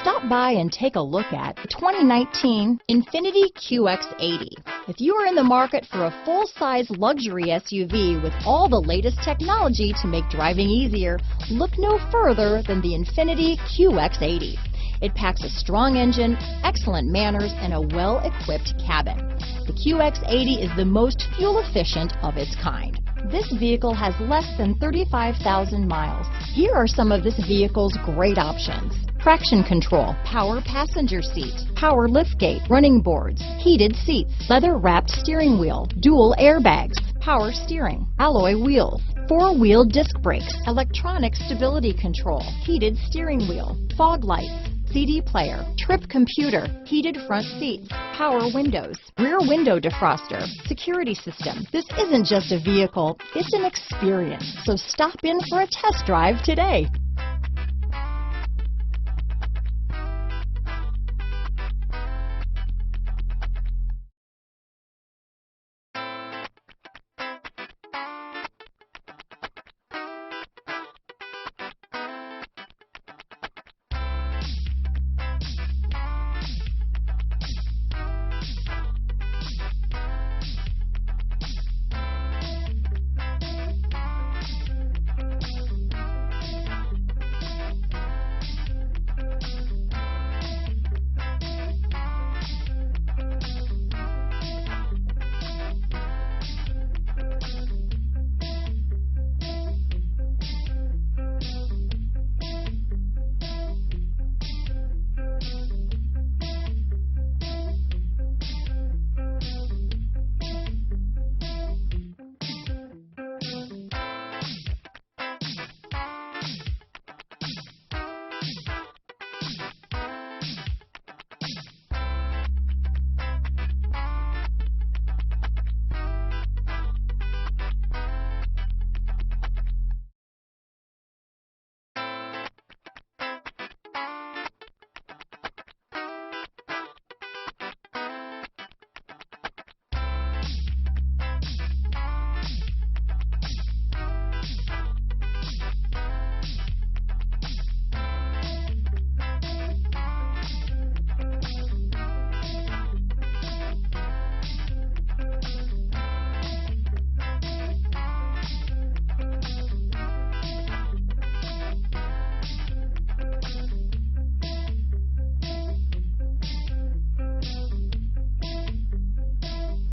Stop by and take a look at the 2019 INFINITI QX80. If you are in the market for a full-size luxury SUV with all the latest technology to make driving easier, look no further than the INFINITI QX80. It packs a strong engine, excellent manners, and a well-equipped cabin. The QX80 is the most fuel-efficient of its kind. This vehicle has less than 35,000 miles. Here are some of this vehicle's great options: traction control, power passenger seat, power liftgate, running boards, heated seats, leather-wrapped steering wheel, dual airbags, power steering, alloy wheels, four-wheel disc brakes, electronic stability control, heated steering wheel, fog lights, CD player, trip computer, heated front seats, power windows, rear window defroster, security system. This isn't just a vehicle, it's an experience. So stop in for a test drive today.